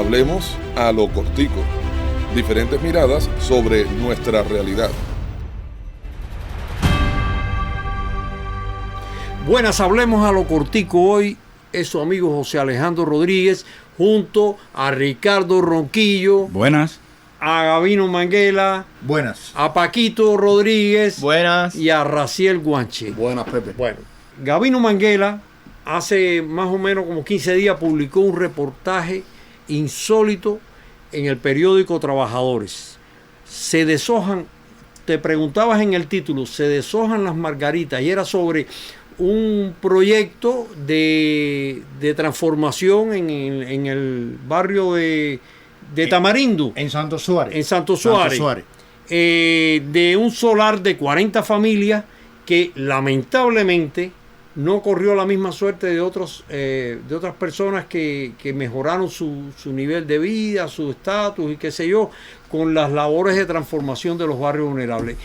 Hablemos a lo cortico. Diferentes miradas sobre nuestra realidad. Buenas, hablemos a lo cortico. Hoy es su amigo José Alejandro Rodríguez junto a Ricardo Ronquillo. Buenas. A Gabino Manguela. Buenas. A Paquito Rodríguez. Buenas. Y a Raciel Guanche. Buenas, Pepe. Bueno, Gabino Manguela hace más o menos como 15 días publicó un reportaje insólito en el periódico Trabajadores. Se deshojan, te preguntabas en el título, se deshojan las margaritas, y era sobre un proyecto de transformación en el barrio de Tamarindo. En Santo Suárez. En Santo Suárez. De un solar de 40 familias que lamentablemente no corrió la misma suerte de otras personas que mejoraron su nivel de vida, su estatus y qué sé yo, con las labores de transformación de los barrios vulnerables.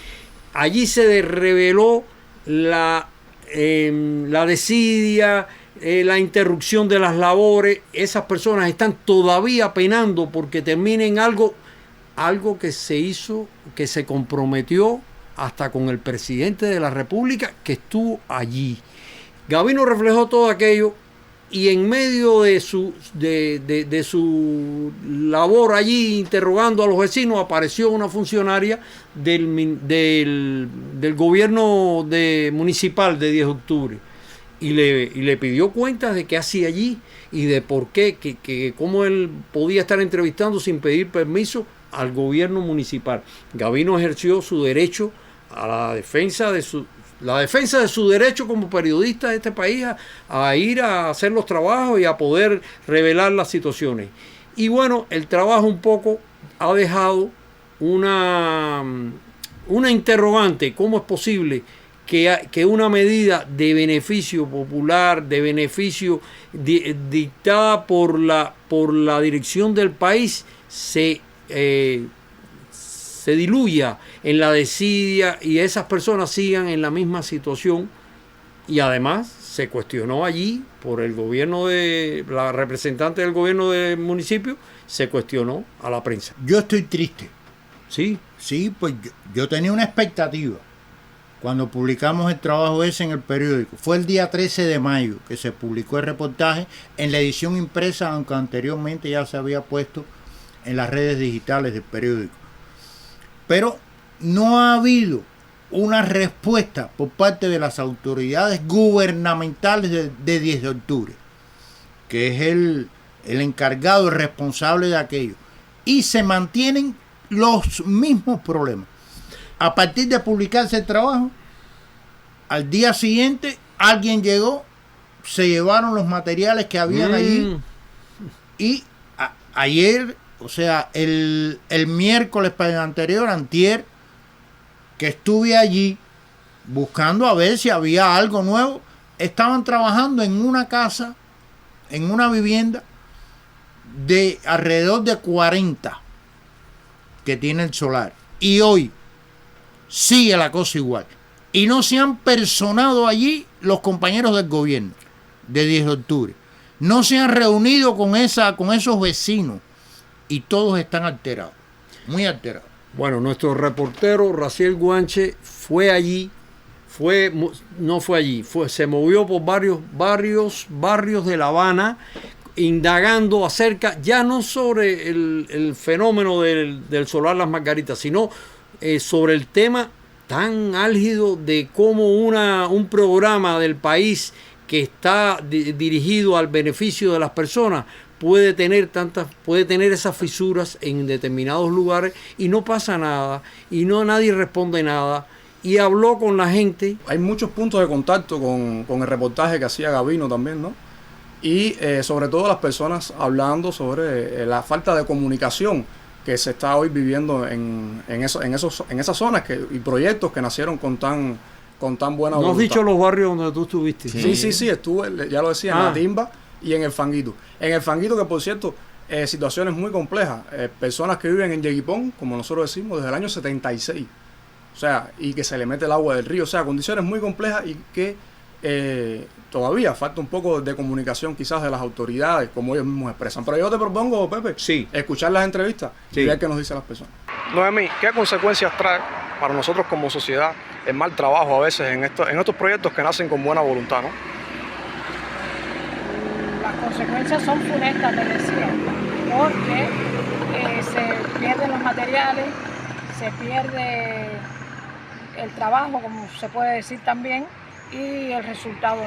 Allí se reveló la desidia, la interrupción de las labores. Esas personas están todavía penando porque terminen algo que se hizo, que se comprometió hasta con el presidente de la República que estuvo allí. Gabino reflejó todo aquello y en medio de su labor allí interrogando a los vecinos apareció una funcionaria del gobierno municipal de 10 de octubre y le pidió cuentas de qué hacía allí y de por qué, que cómo él podía estar entrevistando sin pedir permiso al gobierno municipal. Gabino ejerció su derecho a la defensa de su derecho como periodista de este país a ir a hacer los trabajos y a poder revelar las situaciones. Y bueno, el trabajo un poco ha dejado una interrogante: ¿cómo es posible que una medida de beneficio popular, de beneficio dictada por la dirección del país se diluya en la desidia y esas personas sigan en la misma situación? Y además se cuestionó allí por el gobierno la representante del gobierno del municipio, se cuestionó a la prensa. Yo estoy triste. Sí. Sí, pues yo tenía una expectativa cuando publicamos el trabajo ese en el periódico. Fue el día 13 de mayo que se publicó el reportaje en la edición impresa, aunque anteriormente ya se había puesto en las redes digitales del periódico. Pero no ha habido una respuesta por parte de las autoridades gubernamentales de 10 de octubre, que es el encargado, el responsable de aquello. Y se mantienen los mismos problemas. A partir de publicarse el trabajo, al día siguiente alguien llegó, se llevaron los materiales que habían allí y ayer, o sea, el miércoles anterior, antier, que estuve allí buscando a ver si había algo nuevo, estaban trabajando en una casa, en una vivienda de alrededor de 40 que tiene el solar. Y hoy sigue la cosa igual. Y no se han personado allí los compañeros del gobierno de 10 de octubre. No se han reunido con esos vecinos. Y todos están alterados, muy alterados. Bueno, nuestro reportero Raciel Guanche fue allí, se movió por varios barrios de La Habana, indagando acerca, ya no sobre el fenómeno del solar Las Margaritas, sino sobre el tema tan álgido de cómo un programa del país que está dirigido al beneficio de las personas puede tener esas fisuras en determinados lugares y no pasa nada y nadie responde nada. Y habló con la gente. Hay muchos puntos de contacto con el reportaje que hacía Gabino también, ¿no? Y sobre todo las personas hablando sobre la falta de comunicación que se está hoy viviendo en esas zonas y proyectos que nacieron con tan buena voluntad. ¿No has dicho los barrios donde tú estuviste? Sí, estuve, ya lo decía, en La Timba y en el Fanguito. En el Fanguito, que por cierto, situaciones muy complejas. Personas que viven en Yeguipón, como nosotros decimos, desde el año 76. O sea, y que se le mete el agua del río. O sea, condiciones muy complejas y que todavía falta un poco de comunicación quizás de las autoridades, como ellos mismos expresan. Pero yo te propongo, Pepe, Sí. escuchar las entrevistas Sí. y ver qué nos dicen las personas. Noemí, ¿qué consecuencias trae para nosotros como sociedad el mal trabajo a veces en estos proyectos que nacen con buena voluntad, ¿no? Las consecuencias son funestas, te decía, porque se pierden los materiales, se pierde el trabajo, como se puede decir también, y el resultado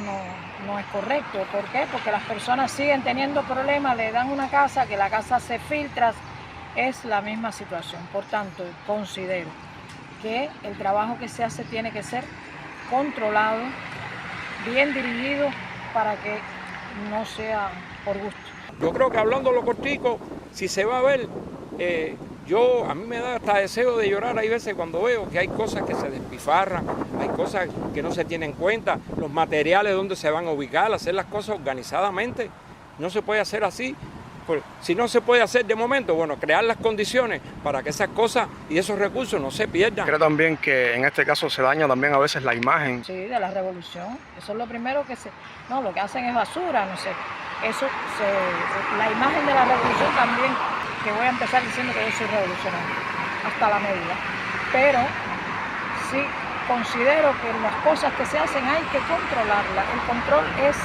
no es correcto. ¿Por qué? Porque las personas siguen teniendo problemas, le dan una casa, que la casa se filtra, es la misma situación. Por tanto, considero que el trabajo que se hace tiene que ser controlado, bien dirigido, para que no sea por gusto. Yo creo que hablando lo cortico, si se va a ver, a mí me da hasta deseo de llorar. Hay veces cuando veo que hay cosas que se despifarran, hay cosas que no se tienen en cuenta, los materiales donde se van a ubicar, hacer las cosas organizadamente. No se puede hacer así. Pues, si no se puede hacer de momento, bueno, crear las condiciones para que esas cosas y esos recursos no se pierdan. Creo también que en este caso se daña también a veces la imagen. Sí, de la revolución. Eso es lo primero que no, lo que hacen es basura, no sé. La imagen de la revolución también, que voy a empezar diciendo que yo soy revolucionario, hasta la medida. Pero sí considero que las cosas que se hacen hay que controlarlas. El control es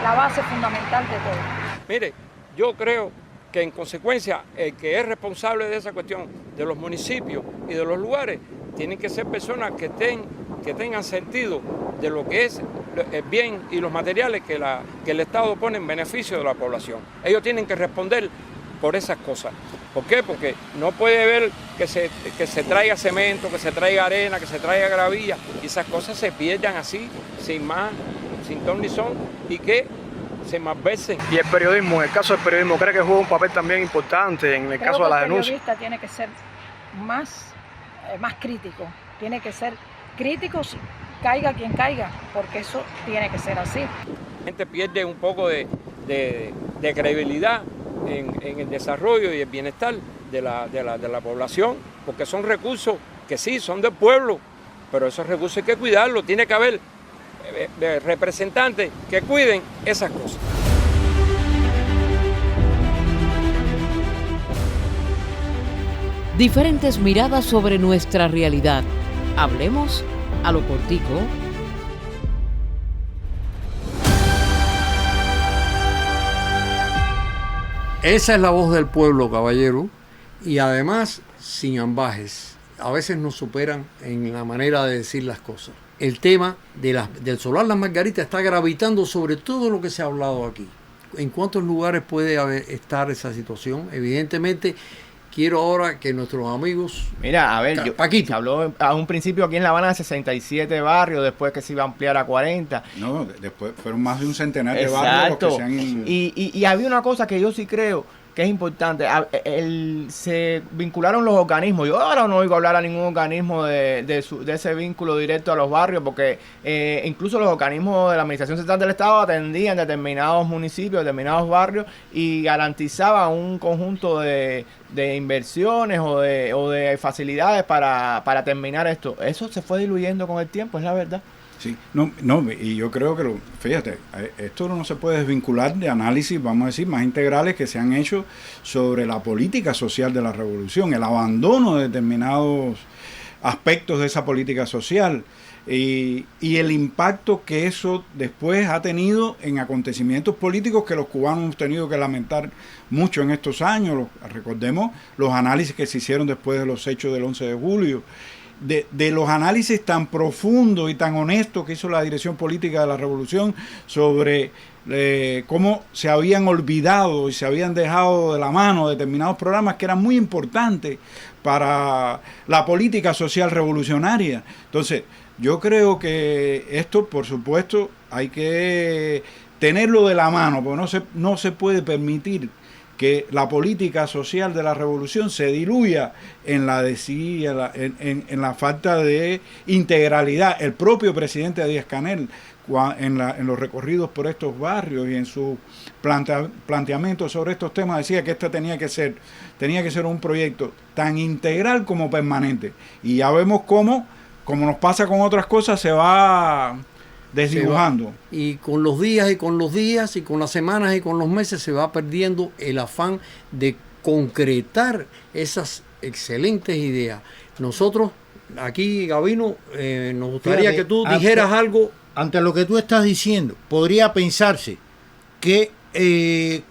la base fundamental de todo. Mire, yo creo que en consecuencia el que es responsable de esa cuestión de los municipios y de los lugares tienen que ser personas que tengan sentido de lo que es el bien y los materiales que el Estado pone en beneficio de la población. Ellos tienen que responder por esas cosas. ¿Por qué? Porque no puede ver que se traiga cemento, que se traiga arena, que se traiga gravilla y esas cosas se pierdan así, sin más, sin ton ni son, y que se malversen. Y el periodismo, en el caso del periodismo, ¿cree que juega un papel también importante en el caso de la denuncia? El periodista tiene que ser más crítico, tiene que ser crítico, caiga quien caiga, porque eso tiene que ser así. La gente pierde un poco de credibilidad en el desarrollo y el bienestar de la población, porque son recursos que sí, son del pueblo, pero esos recursos hay que cuidarlos, tiene que haber representantes que cuiden esas cosas. Diferentes miradas sobre nuestra realidad. Hablemos a lo cortico. Esa es la voz del pueblo, caballero, y además sin ambajes. A veces nos superan en la manera de decir las cosas. El tema del solar Las Margaritas está gravitando sobre todo lo que se ha hablado aquí. ¿En cuántos lugares puede estar esa situación? Evidentemente, quiero ahora que nuestros amigos... Mira, a ver, Paquito. Se habló a un principio aquí en La Habana de 67 barrios, después que se iba a ampliar a 40. No, después fueron más de un centenar de barrios los que se han... Y había una cosa que yo sí creo que es importante. Se vincularon los organismos. Yo ahora no oigo hablar a ningún organismo de ese vínculo directo a los barrios, porque incluso los organismos de la Administración Central del Estado atendían determinados municipios, determinados barrios y garantizaban un conjunto de inversiones o de facilidades para terminar esto. Eso se fue diluyendo con el tiempo, es la verdad. Sí, y yo creo que, fíjate, esto no se puede desvincular de análisis, vamos a decir, más integrales que se han hecho sobre la política social de la revolución, el abandono de determinados aspectos de esa política social y el impacto que eso después ha tenido en acontecimientos políticos que los cubanos hemos tenido que lamentar mucho en estos años. Recordemos los análisis que se hicieron después de los hechos del 11 de julio. De los análisis tan profundos y tan honestos que hizo la dirección política de la revolución sobre cómo se habían olvidado y se habían dejado de la mano determinados programas que eran muy importantes para la política social revolucionaria. Entonces, yo creo que esto, por supuesto, hay que tenerlo de la mano, porque no se puede permitir que la política social de la revolución se diluya en la falta de integralidad. El propio presidente Díaz-Canel, en los recorridos por estos barrios y en su planteamiento sobre estos temas, decía que este tenía que ser un proyecto tan integral como permanente. Y ya vemos cómo nos pasa con otras cosas, se va desdibujando. Y con los días y con los días y con las semanas y con los meses se va perdiendo el afán de concretar esas excelentes ideas. Nosotros, aquí, Gabino, nos gustaría que tú dijeras algo. Ante lo que tú estás diciendo, podría pensarse que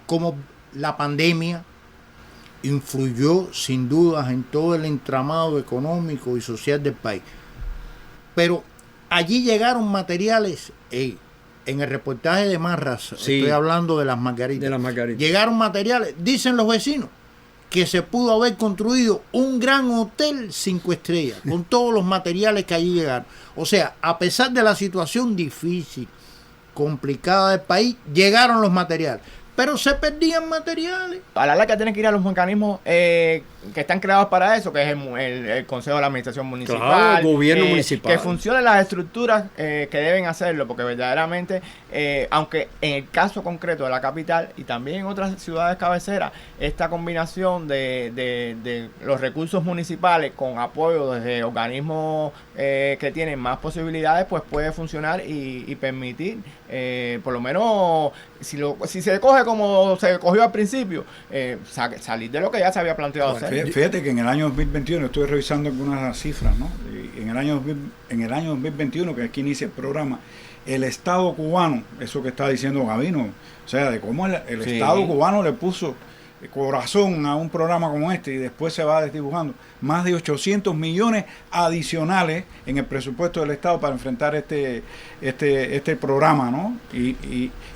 como la pandemia influyó sin dudas en todo el entramado económico y social del país, pero allí llegaron materiales, en el reportaje de Marras, estoy hablando de las Margaritas, llegaron materiales, dicen los vecinos, que se pudo haber construido un gran hotel 5 estrellas, con todos los materiales que allí llegaron. O sea, a pesar de la situación difícil, complicada del país, llegaron los materiales. Pero se perdían materiales. A la larga tienen que ir a los mecanismos que están creados para eso, que es el Consejo de la Administración Municipal. Claro, el gobierno municipal. Que funcionen las estructuras que deben hacerlo, porque verdaderamente, aunque en el caso concreto de la capital y también en otras ciudades cabeceras, esta combinación de los recursos municipales con apoyo desde organismos que tienen más posibilidades, pues puede funcionar y permitir, por lo menos, si se coge como se cogió al principio, salir de lo que ya se había planteado hacer. Fíjate que en el año 2021, estoy revisando algunas cifras, ¿no? En el año 2021, que aquí inicia el programa, el Estado cubano, eso que está diciendo Gabino, o sea, de cómo el Estado cubano le puso corazón a un programa como este y después se va desdibujando, más de 800 millones adicionales en el presupuesto del Estado para enfrentar este programa, ¿no?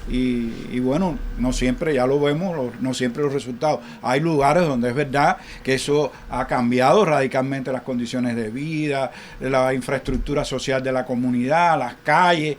Y bueno, no siempre, ya lo vemos, no siempre los resultados. Hay lugares donde es verdad que eso ha cambiado radicalmente las condiciones de vida, la infraestructura social de la comunidad, las calles,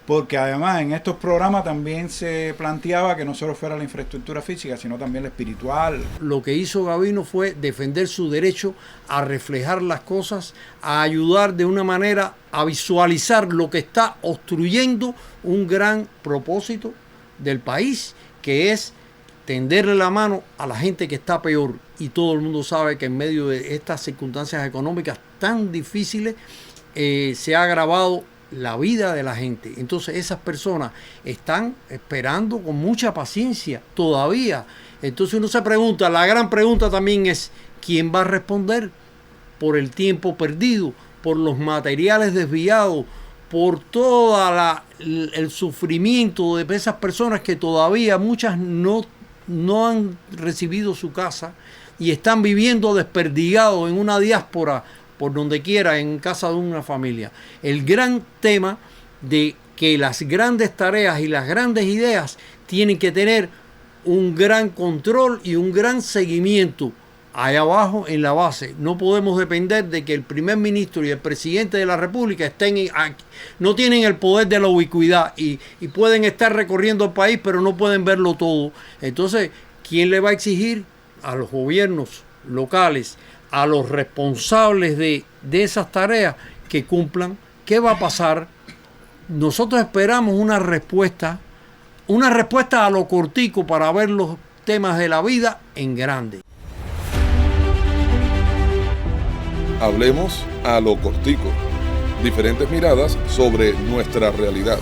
porque además en estos programas también se planteaba que no solo fuera la infraestructura física, sino también la espiritual. Lo que hizo Gabino fue defender su derecho a reflejar las cosas, a ayudar de una manera a visualizar lo que está obstruyendo un gran propósito del país, que es tenderle la mano a la gente que está peor. Y todo el mundo sabe que en medio de estas circunstancias económicas tan difíciles se ha agravado la vida de la gente. Entonces esas personas están esperando con mucha paciencia todavía. Entonces uno se pregunta, la gran pregunta también es, ¿quién va a responder por el tiempo perdido, por los materiales desviados, por todo el sufrimiento de esas personas que todavía muchas no han recibido su casa y están viviendo desperdigados en una diáspora por donde quiera, en casa de una familia? El gran tema de que las grandes tareas y las grandes ideas tienen que tener un gran control y un gran seguimiento allá abajo en la base. No podemos depender de que el primer ministro y el presidente de la República estén aquí. No tienen el poder de la ubicuidad y pueden estar recorriendo el país, pero no pueden verlo todo. Entonces, ¿quién le va a exigir a los gobiernos locales, a los responsables de esas tareas, que cumplan? ¿Qué va a pasar? Nosotros esperamos una respuesta a lo cortico para ver los temas de la vida en grande. Hablemos a lo cortico. Diferentes miradas sobre nuestra realidad.